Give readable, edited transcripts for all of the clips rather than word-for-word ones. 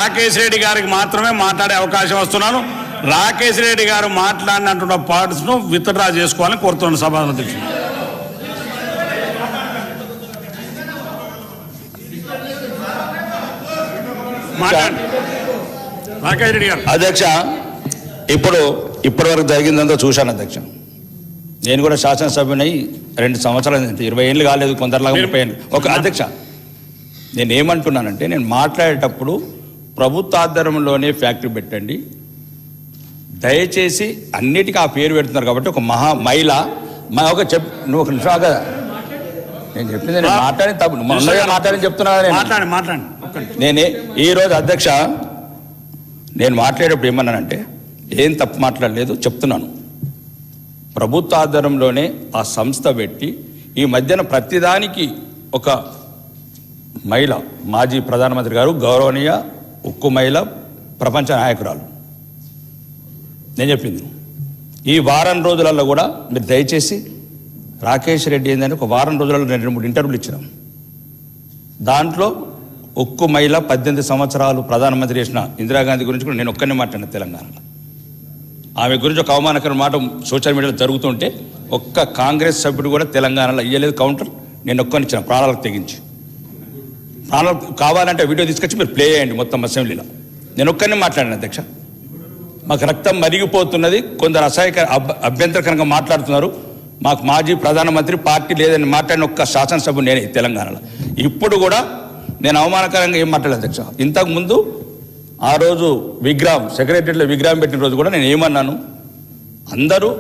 రాకేష్ రెడ్డి గారికి మాత్రమే మాట్లాడే అవకాశం వస్తున్నాను. రాకేష్ రెడ్డి గారు మాట్లాడినటువంటి పార్ట్స్ ను విత్డ్రా చేసుకోవాలని కోరుతున్నాను సభాధ్యక్షుడు. రాకేష్ రెడ్డి గారు. అధ్యక్ష, ఇప్పటివరకు జరిగిందంతా చూశాను అధ్యక్ష. నేను కూడా శాసనసభ్యునై 2 సంవత్సరాలు, 20 ఏళ్ళు కాలేదు, కొందరిలాగా 30 ఏళ్ళు. ఒక అధ్యక్ష, నేను ఏమంటున్నానంటే, నేను మాట్లాడేటప్పుడు ప్రభుత్వ ఆధ్వర్యంలోనే ఫ్యాక్టరీ పెట్టండి, దయచేసి అన్నిటికీ ఆ పేరు పెడుతున్నారు కాబట్టి ఒక మహిళ ఒక నువ్వు ఒక నిమిషం కదా, నేను చెప్పింది నేను మాట్లాడి తప్పు మాట్లాడి చెప్తున్నా. నేనే ఈరోజు అధ్యక్ష, నేను మాట్లాడేటప్పుడు ఏమన్నానంటే, ఏం తప్పు మాట్లాడలేదు చెప్తున్నాను. ప్రభుత్వ ఆధ్వర్యంలోనే ఆ సంస్థ పెట్టి ఈ మధ్యన ప్రతిదానికి ఒక మహిళ, మాజీ ప్రధానమంత్రి గారు, గౌరవనీయ ఉక్కు మహిళ, ప్రపంచ నాయకురాలు. నేను చెప్పింది ఈ వారం రోజులలో కూడా మీరు దయచేసి రాకేష్ రెడ్డి ఏంటంటే ఒక వారం రోజులలో 2-3 ఇంటర్వ్యూలు ఇచ్చినాం. దాంట్లో ఉక్కు మహిళ 18 సంవత్సరాలు ప్రధానమంత్రి చేసిన ఇందిరాగాంధీ గురించి కూడా నేను ఒక్కనే మాట్లాడిన తెలంగాణలో. ఆమె గురించి ఒక అవమానకర మాట సోషల్ మీడియాలో జరుగుతుంటే ఒక్క కాంగ్రెస్ సభ్యుడు కూడా తెలంగాణలో ఇయ్యలేదు కౌంటర్. నేను ఒక్కనిచ్చిన ప్రాణాలకు తెగించి. ప్రాణాలు కావాలంటే వీడియో తీసుకొచ్చి మీరు ప్లే చేయండి మొత్తం అసెంబ్లీలో. నేను ఒక్కనే మాట్లాడిన అధ్యక్ష. మాకు రక్తం మరిగిపోతున్నది, కొందరు అభ్యంతరకరంగా మాట్లాడుతున్నారు. మాకు మాజీ ప్రధానమంత్రి పార్టీ లేదని మాట్లాడిన ఒక్క శాసనసభ్యుడు నేనే తెలంగాణలో. ఇప్పుడు కూడా నేను అవమానకరంగా ఏం మాట్లాడలేదు అధ్యక్ష. ఇంతకుముందు ఆ రోజు విగ్రహం సెక్రటరీలో విగ్రహం పెట్టిన రోజు కూడా నేను ఏమన్నాను, అందరూ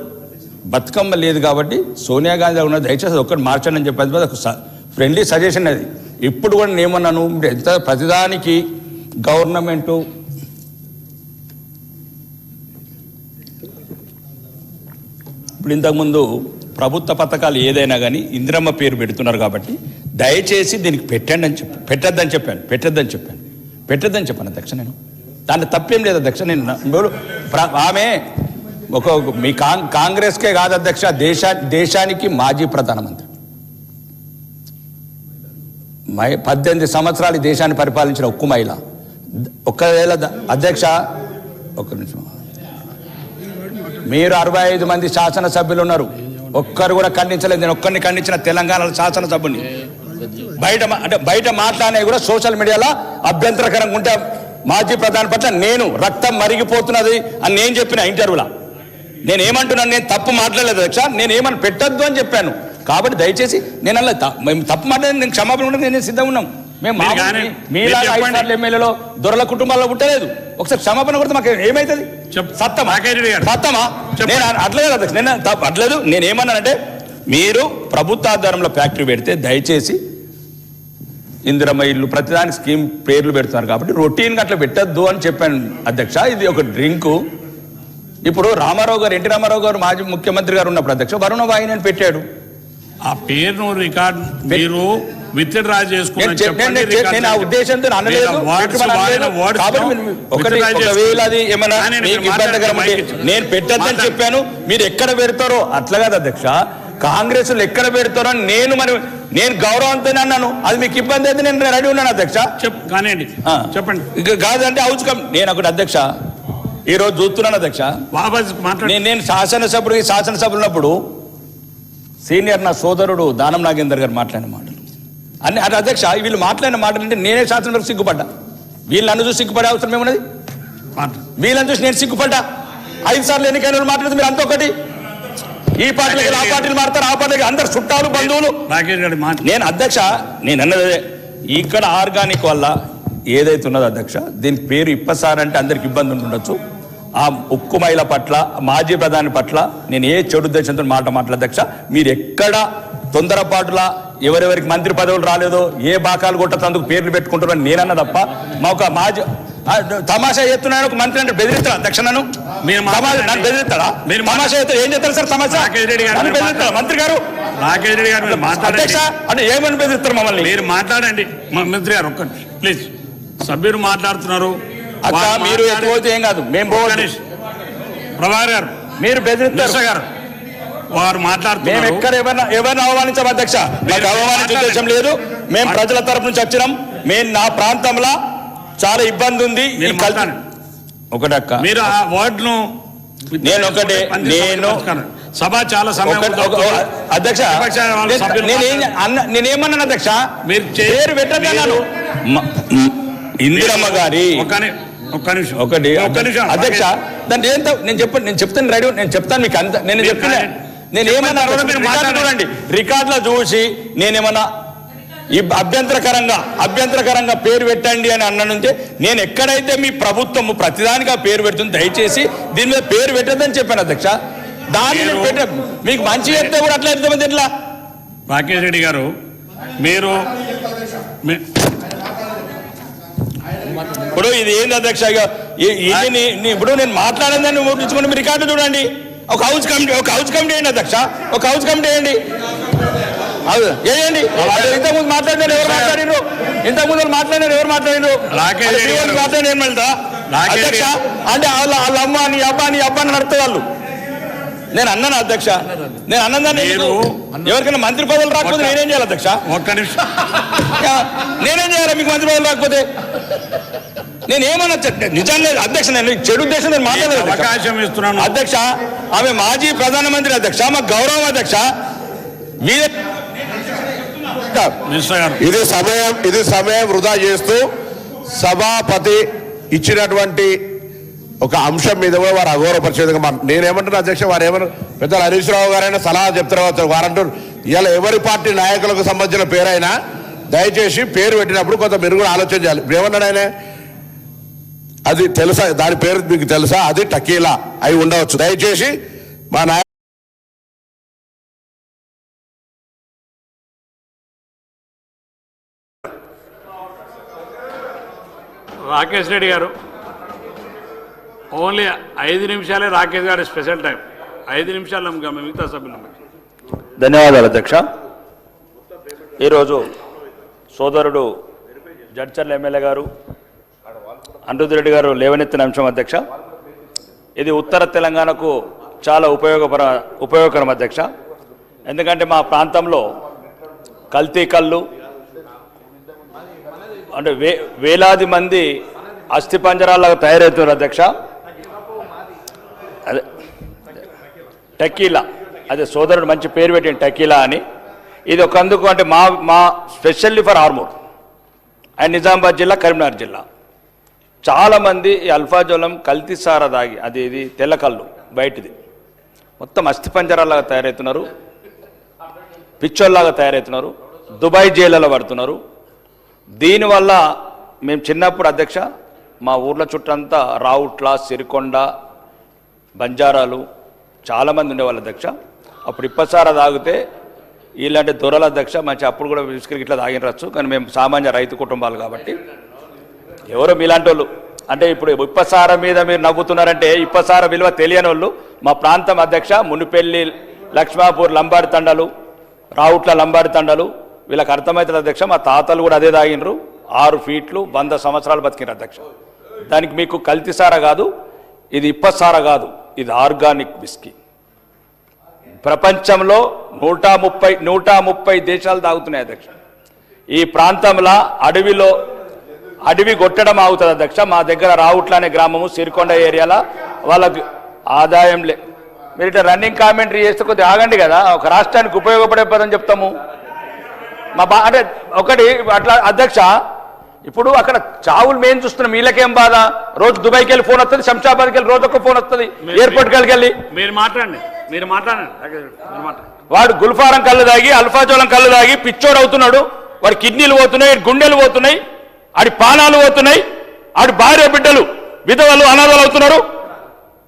బతుకమ్మ లేదు కాబట్టి సోనియా గాంధీ ఉన్నది, దయచేసి ఒక్కటి మార్చండి అని చెప్పేది ఒక ఫ్రెండ్లీ సజెషన్ అది. ఇప్పుడు కూడా నేను ఏమన్నాను, ఎంత ప్రతిదానికి గవర్నమెంటు ఇప్పుడు ఇంతకుముందు ప్రభుత్వ పథకాలు ఏదైనా కానీ ఇందిరమ్మ పేరు పెడుతున్నారు కాబట్టి దయచేసి దీనికి పెట్టద్దని చెప్పాను అధ్యక్ష. నేను దాన్ని తప్పేం లేదు అధ్యక్ష. నేను ఆమె మీ కాంగ్రెస్కే కాదు అధ్యక్ష, దేశానికి మాజీ ప్రధానమంత్రి, 18 సంవత్సరాలు దేశాన్ని పరిపాలించిన ఉక్కు మహిళ. ఒకవేళ అధ్యక్ష ఒక్క నిమిషం, మీరు 65 మంది శాసనసభ్యులు ఉన్నారు, ఒక్కరు కూడా ఖండించలేదు. నేను ఒక్కరిని ఖండించిన తెలంగాణ శాసనసభ్యుని. బయట మాట్లాడినవి కూడా సోషల్ మీడియాలో అభ్యంతరకరంగా ఉంటే మాజీ ప్రధాని పట్ల నేను రక్తం మరిగిపోతున్నది అని నేను చెప్పిన ఇంటర్వ్యూలో. నేను ఏమంటున్నాను, నేను తప్పు మాట్లాడలేదు అధ్యక్ష, నేను ఏమని పెట్టద్దు అని చెప్పాను. కాబట్టి దయచేసి నేను అలా మేము తప్పు మాట్లాడి నేను క్షమాపణ కూడా నేను సిద్ధంగా ఉన్నాం. మేము మీలాగా 5 ఎమ్మెల్యేలో దొరల కుటుంబాల్లో పుట్టలేదు. ఒకసారి క్షమాపణ కొడితే మాకు ఏమైతుంది? సత్తమా? నేను అట్లేదు అధ్యక్ష, నేను అట్లేదు. నేను ఏమన్నానంటే, మీరు ప్రభుత్వ ఆధారంలో ఫ్యాక్టరీ పెడితే దయచేసి ఇందిరమ్మ ఇల్లు ప్రతిదానికి స్కీమ్ పేర్లు పెడుతున్నారు కాబట్టి రొటీన్గా అట్లా పెట్టద్దు అని చెప్పాను అధ్యక్ష. ఇది ఒక డ్రింకు. ఇప్పుడు రామారావు గారు, ఎన్టీ రామారావు గారు మాజీ ముఖ్యమంత్రి గారు ఉన్నప్పుడు అధ్యక్ష వరుణ వాహిని పెట్టాడు. ఆ పేరును రికార్డు మీరు విత్డ్రా చేసుకుని నేను ఆ ఉద్దేశంతో అనలేదు. నేను పెట్టద్దని చెప్పాను. మీరు ఎక్కడ పెడతారో అట్లా కాదు అధ్యక్ష, కాంగ్రెస్ ఎక్కడ పెడతారో నేను గౌరవంతో అన్నాను. అది మీకు ఇబ్బంది అయితే నేను రెడీ ఉన్నాను అధ్యక్ష. కానివ్వండి, చెప్పండి. కాదంటే అవుచుకం. నేను ఒకటి అధ్యక్ష ఈరోజు చూస్తున్నాను అధ్యక్ష, నేను శాసనసభ్యులు ఉన్నప్పుడు సీనియర్ నా సోదరుడు దానం నాగేందర్ గారు మాట్లాడిన మాటలు అన్ని అధ్యక్ష, వీళ్ళు మాట్లాడిన మాటలు అంటే నేనే శాసనసభకు సిగ్గుపడ్డా. వీళ్ళని చూసి సిగ్గుపడే అవసరం ఏమున్నది? వీళ్ళని చూసి నేను సిగ్గుపడ్డా. 5 సార్లు ఎన్నికైన మాట్లాడితే మీరు అంత ఒకటి, ఈ పార్టీలు ఆ పార్టీలు మారుతారు, ఆ పార్టీకి అందరు చుట్టాలు బంధువులు. నేను అధ్యక్ష, నేను అన్నదే ఇక్కడ ఆర్గానిక్ వల్ల ఏదైతే ఉన్నదో అధ్యక్ష, దీని పేరు ఇప్పసారి అంటే అందరికి ఇబ్బంది ఉండొచ్చు. ఆ ఉక్కు మహిళ పట్ల, మాజీ ప్రధాని పట్ల నేను ఏ చెడు ఉద్దేశంతో మాట్లాడదు అధ్యక్ష. మీరు ఎక్కడ తొందరపాటులా ఎవరెవరికి మంత్రి పదవులు రాలేదో, ఏ బాకాలు కొట్టేందుకు పేర్లు పెట్టుకుంటారో నేనన్నా తప్ప మా ఒక మాజీ తమాషా చేస్తున్నాను. ఒక మంత్రి అంటే బెదిరిస్తారా అధ్యక్ష? నన్ను బెదిరిస్తారా? మీరు తమాషా చేస్తారు, ఏం చేస్తారు సార్? తమాషా బెదిరిస్తారా మంత్రి గారు? రాకేష్ రెడ్డి గారు అధ్యక్ష అంటే ఏమని బెదిరిస్తారు మమ్మల్ని? మీరు మాట్లాడండి మంత్రి గారు, ఒక్క ప్లీజ్. సభ్యులు మాట్లాడుతున్నారు అక్క, మీరు ఎత్తుపోతే ఏం కాదు, మేము ప్రభాకర్ గారు మీరు బెదిరిస్తారు గారు, వారు మాట్లాడుతున్నారు. మేము ఎక్కడ ఎవరిని ఆహ్వానించాం అధ్యక్ష, మాకు అవమానించే ఉద్దేశం లేదు. మేము ప్రజల తరపు నుంచి వచ్చినాం. మేము నా ప్రాంతంలో చాలా ఇబ్బంది ఉంది. మీరు మాట్లాడండి. ఒకటక్క మీరు ఆ వర్డ్ను నేను ఒకటే సభ చాలా సమయం అధ్యక్ష నేనేమన్నాను అధ్యక్ష మీరు పేరు పెట్టదన్నాను ఇందిరమ్మ గారి ఒక్క నిమిషం అధ్యక్ష దాన్ని నేను చెప్తాను రెడీ నేను చెప్తాను మీకు అంత నేను చెప్పిన నేనేమన్నా చూడండి రికార్డులో చూసి నేనేమన్నా ఈ అభ్యంతరకరంగా పేరు పెట్టండి అని అన్నంటే నేను ఎక్కడైతే మీ ప్రభుత్వము ప్రతిదానిగా పేరు పెడుతుంది దయచేసి దీని మీద పేరు పెట్టద్దని చెప్పాను అధ్యక్ష. దాన్ని మీకు మంచి చెప్తే కూడా అట్లా ఎంతమంది ఎట్లా రాకేష్ రెడ్డి గారు మీరు ఇప్పుడు ఇది ఏంది అధ్యక్ష ఇప్పుడు నేను మాట్లాడేదాన్ని ముట్టించుకుని మీరు రికార్డు చూడండి. ఒక హౌస్ కమిటీ వేయండి అధ్యక్ష, ఒక హౌస్ కమిటీ వేయండి వేయండి. ఇంతకుముందు మాట్లాడినారు ఎవరు మాట్లాడినారు? ఇంతకుముందు మాట్లాడినారు ఎవరు మాట్లాడినారు? మాట్లాడిన అధ్యక్ష అంటే వాళ్ళ అమ్మ నీ అబ్బా అని నడుతుంది వాళ్ళు. నేను అన్నాను అధ్యక్ష, నేను అన్నదాన్ని ఎవరికైనా మంత్రి పదవులు రాకపోతే నేనేం చేయాలి అధ్యక్ష? ఒక్క నిమిషం నేనేం చేయాలి మీకు మంత్రి పదవులు రాకపోతే? నేనేమన్నా నిజంగా అధ్యక్ష నేను చెడు ఉద్దేశం నేను మాట్లాడలేదు అవకాశం ఇస్తున్నాను అధ్యక్ష. ఆమె మాజీ ప్రధానమంత్రి అధ్యక్ష, మా గౌరవం అధ్యక్ష. ఇది సమయం వృధా చేస్తూ సభాపతి ఇచ్చినటువంటి ఒక అంశం మీద కూడా వారు అగౌరవపరిచే విధంగా నేనేమంటున్నా అధ్యక్ష, వారు ఏమన్నారు పెద్దలు హరీష్ రావు గారైనా సలహా చెప్తారు. వారంటారు ఇలా ఎవరి పార్టీ నాయకులకు సంబంధించిన పేరైనా దయచేసి పేరు పెట్టినప్పుడు కొంత మీరు కూడా ఆలోచన చేయాలి. ఇప్పుడు ఏమన్నాడు ఆయన, అది తెలుసా, దాని పేరు మీకు తెలుసా, అది టకీలా అయి ఉండవచ్చు. దయచేసి మా నాయకులు రాకేష్ రెడ్డి గారు ఓన్లీ 5 నిమిషాలే రాకేష్ గారి స్పెషల్ టైం. 5 నిమిషాలు మిగతా సభ్యులు. ధన్యవాదాలు అధ్యక్ష. ఈరోజు సోదరుడు జడ్చర్ల ఎమ్మెల్యే గారు అనిరుద్ధ్ రెడ్డి గారు లేవనెత్తిన అంశం అధ్యక్ష, ఇది ఉత్తర తెలంగాణకు చాలా ఉపయోగకరం అధ్యక్ష. ఎందుకంటే మా ప్రాంతంలో కల్తీ కళ్ళు అంటే వేలాది మంది అస్థిపంజరాలాగా తయారవుతున్నారు అధ్యక్ష. అదే టకీలా, అదే సోదరుడు మంచి పేరు పెట్టింది టకీలా అని. ఇది ఒక అందుకు అంటే మా specially for Armoor and Nizamabad జిల్లా, కరీంనగర్ జిల్లా చాలామంది ఈ అల్ఫాజోలం కల్తీ సారా దాగి అది ఇది తెల్లకళ్ళు బయటిది మొత్తం అస్థిపంజరాలాగా తయారవుతున్నారు, పిచ్చోల్లాగా తయారవుతున్నారు, దుబాయ్ జైళ్ళలో పడుతున్నారు. దీనివల్ల మేము చిన్నప్పుడు అధ్యక్ష మా ఊర్ల చుట్టంతా రావుట్ల, సిరికొండ, బంజారాలు చాలామంది ఉండేవాళ్ళు అధ్యక్ష. అప్పుడు ఇప్పసారా తాగితే ఇలాంటి దొరల అధ్యక్ష మంచి అప్పుడు కూడా విసుకరికి ఇట్లా తాగినరచ్చు, కానీ మేము సామాన్య రైతు కుటుంబాలు కాబట్టి ఎవరో మీలాంటి వాళ్ళు అంటే ఇప్పుడు ఇప్పసార మీద మీరు నవ్వుతున్నారంటే ఇప్పసార విలువ తెలియని వాళ్ళు మా ప్రాంతం అధ్యక్ష. మునిపెల్లి, లక్ష్మాపూర్ లంబాడి తండలు, రావుట్ల లంబాడి తండలు వీళ్ళకి అర్థమవుతుంది అధ్యక్ష. మా తాతలు కూడా అదే తాగినరు, 6 ఫీట్లు 100 సంవత్సరాలు బతికినారు అధ్యక్ష. దానికి మీకు కల్తీ సారా కాదు, ఇది ఇప్పసారా కాదు, ఇది ఆర్గానిక్ విస్కీ. ప్రపంచంలో 130 దేశాలు తాగుతున్నాయి అధ్యక్ష. ఈ ప్రాంతంలో అడవి కొట్టడం ఆగుతుంది అధ్యక్ష. మా దగ్గర రావుట్ల అనే గ్రామము సిరికొండ ఏరియాలో వాళ్ళకి ఆదాయం మీరు ఇట్లా రన్నింగ్ కామెంటరీ చేస్తే కొద్దిగా ఆగండి కదా, ఒక రాష్ట్రానికి ఉపయోగపడే పదని చెప్తాము. అంటే ఒకటి అట్లా అధ్యక్ష, ఇప్పుడు అక్కడ చావులు మేము చూస్తున్నాం, వీళ్ళకేం బాధ? రోజు దుబాయ్కి వెళ్ళి ఫోన్ వస్తుంది, శంషాబాద్కి వెళ్ళి రోజు ఒక ఫోన్ వస్తుంది, ఎయిర్పోర్ట్కి వెళ్ళి మీరు మాట్లాడండి. వాడు గుల్ఫారం కళ్ళు తాగి అల్ఫాజోలం కళ్ళు తాగి పిచ్చోడు అవుతున్నాడు. వాడి కిడ్నీలు పోతున్నాయి, గుండెలు పోతున్నాయి, ఆడి పానాలు పోతున్నాయి, ఆడి భార్య బిడ్డలు విధవలు అనాథలు అవుతున్నారు.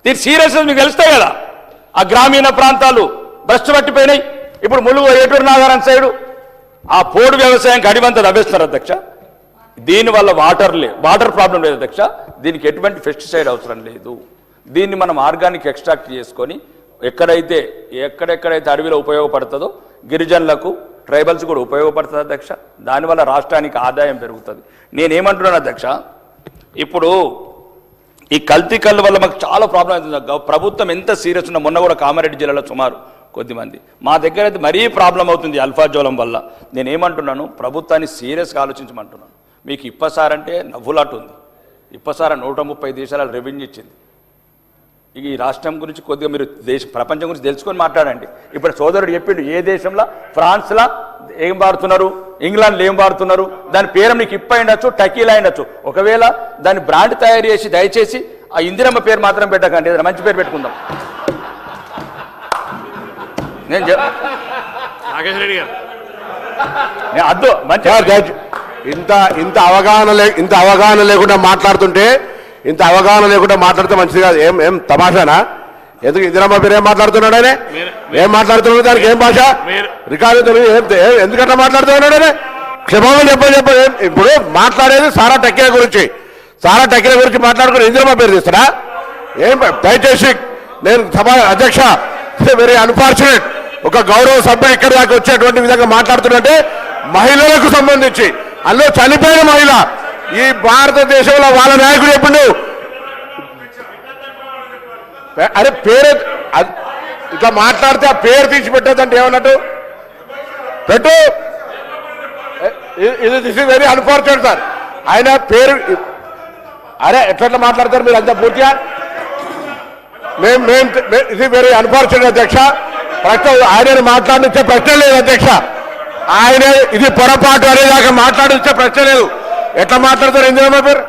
దీని సీరియస్నెస్ మీకు తెలుస్తాయి కదా. ఆ గ్రామీణ ప్రాంతాలు భ్రష్టు పట్టిపోయినాయి. ఇప్పుడు ములుగు, ఏటూరు నాగారం సైడు ఆ పోడు వ్యవసాయానికి అడివంతా దబ్బేస్తున్నారు అధ్యక్ష. దీనివల్ల వాటర్ ప్రాబ్లం లేదు అధ్యక్ష. దీనికి ఎటువంటి పెస్టిసైడ్ అవసరం లేదు. దీన్ని మనం ఆర్గానిక్ ఎక్స్ట్రాక్ట్ చేసుకొని ఎక్కడెక్కడైతే అడవిలో ఉపయోగపడుతుందో గిరిజనులకు, ట్రైబల్స్ కూడా ఉపయోగపడుతుంది అధ్యక్ష. దానివల్ల రాష్ట్రానికి ఆదాయం పెరుగుతుంది. నేనేమంటున్నాను అధ్యక్ష, ఇప్పుడు ఈ కల్తీ కళ్ళు వల్ల మాకు చాలా ప్రాబ్లం అవుతుంది. ప్రభుత్వం ఎంత సీరియస్ ఉన్నా, మొన్న కూడా కామారెడ్డి జిల్లాలో సుమారు కొద్దిమంది మా దగ్గర అయితే మరీ ప్రాబ్లం అవుతుంది అల్ఫాజోలం వల్ల. నేనేమంటున్నాను, ప్రభుత్వాన్ని సీరియస్గా ఆలోచించమంటున్నాను. మీకు ఇప్పసారంటే నవ్వులాట ఉంది, ఇప్పసార 130 దేశాల రెవెన్యూ ఇచ్చింది. ఈ రాష్ట్రం గురించి కొద్దిగా మీరు ప్రపంచం గురించి తెలుసుకొని మాట్లాడండి. ఇప్పుడు సోదరుడు చెప్పిండు ఏ దేశంలో, ఫ్రాన్స్లో ఏం వాడుతున్నారు, ఇంగ్లాండ్లో ఏం వాడుతున్నారు, దాని పేరు నీకు ఇప్ప అయిండొచ్చు, టకీలా అయిండొచ్చు. ఒకవేళ దాని బ్రాండ్ తయారు చేసి దయచేసి ఆ ఇందిరమ్మ పేరు మాత్రం పెట్టకండి, ఏదైనా మంచి పేరు పెట్టుకుందాం. నేను నాగేశ్వర రెడ్డి గారు అద్దు మంచి ఇంత అవగాహన లేకుండా మాట్లాడుతుంటే మంచిది కాదు. ఏం తమాషానా? ఎందుకు ఇందిరమ్మ పేరు ఏం మాట్లాడుతున్నాడు ఆయన? ఏం మాట్లాడుతున్నాడు? దానికి ఏం భాష రికార్డు ఎందుకంటే మాట్లాడుతున్నాడు ఆయన? క్షమాపణ చెప్పండి. ఇప్పుడు మాట్లాడేది సారా టెక్కిల గురించి మాట్లాడుకుని ఇందిరమ్మ పేరు తీస్తారా? ఏం దయచేసి నేను సభ అధ్యక్ష, వెరీ అన్ఫార్చునేట్, ఒక గౌరవ సభ్యుడు ఇక్కడి దాకా వచ్చేటువంటి విధంగా మాట్లాడుతున్నట్టే మహిళలకు సంబంధించి, అందులో చనిపోయిన మహిళ ఈ భారతదేశంలో వాళ్ళ నాయకుడు ఎప్పుడు అరే పేరు ఇట్లా మాట్లాడితే ఆ పేరు తీసి పెట్టేదంటే ఏమన్నట్టు పెట్టు. ఇది this is very unfortunate sir. ఆయన పేరు అరే ఎట్లా మాట్లాడతారు మీరు అంతా పూర్తిగా? ఇది వెరీ అన్ఫార్చునేట్ అధ్యక్ష. ప్రశ్న ఆయనను మాట్లాడించే ప్రశ్న లేదు అధ్యక్ష. ఆయన ఇది పొరపాటు అనేదాకా మాట్లాడించే ప్రశ్న లేదు. ఎట్లా మాట్లాడతారు ఇందిరమ్మ పేరు?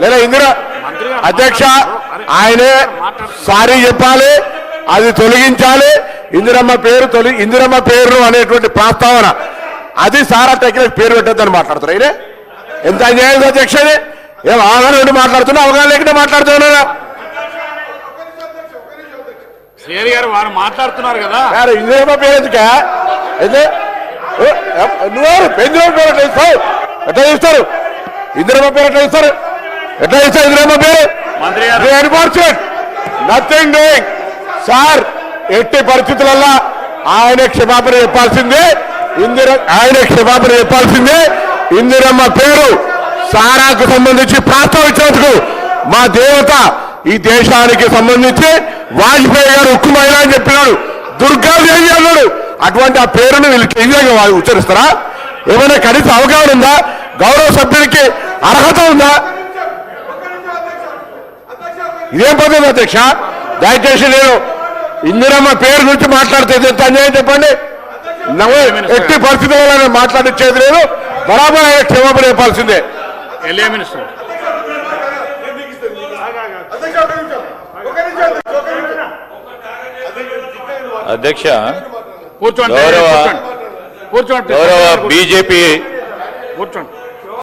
లేదా ఇందిరా అధ్యక్ష, ఆయనే సారీ చెప్పాలి, అది తొలగించాలి. ఇందిరమ్మ పేరు అనేటువంటి ప్రస్తావన అది సారా టెక్నిక్ పేరు పెట్టద్దని మాట్లాడుతారు. ఆయన ఎంత అన్యాయం అధ్యక్ష! ఏం అవగాహన ఉండి మాట్లాడుతున్నా, అవగాహన లేకుండా మాట్లాడుతున్నా? శ్రీ గారు వారు మాట్లాడుతున్నారు కదా, ఇందిరమ్మ పేరు ఎందుకా? నువ్వు ఇందిరమ్మ పేరు ఎట్లా ఇస్తావు? ఇందిరమ్మ పేరు ఎట్లా ఇస్తారు? ఇందిరమ్మ పేరు నథింగ్ డూయింగ్ సార్. ఎట్టి పరిస్థితులలో ఆయన క్షమాపణ చెప్పాల్సిందే. ఇందిరమ్మ పేరు సారాకు సంబంధించి ప్రస్తావించినందుకు మా దేవత ఈ దేశానికి సంబంధించి వాజ్పేయి గారు ఉక్కు మహిళ అని చెప్పినాడు, దుర్గాదేవి అన్నాడు. అటువంటి ఆ పేరును వీళ్ళకి ఈ విధంగా ఉచ్చరిస్తారా? ఏమైనా కనీస అవగాహన ఉందా? గౌరవ సభ్యుడికి అర్హత ఉందా? ఇదేం పద్ధతి అధ్యక్ష? దయచేసి నేను ఇందిరమ్మ పేరు గురించి మాట్లాడితే ఎంత అన్యాయం చెప్పండి. ఎట్టి పరిస్థితుల్లో మాట్లాడించేది లేదు. బరాబర్ ఆయన క్షమాపణ చెప్పాల్సిందే. అధ్యక్ష, కూర్చోండి. గౌరవ బీజేపీ కూర్చోండి.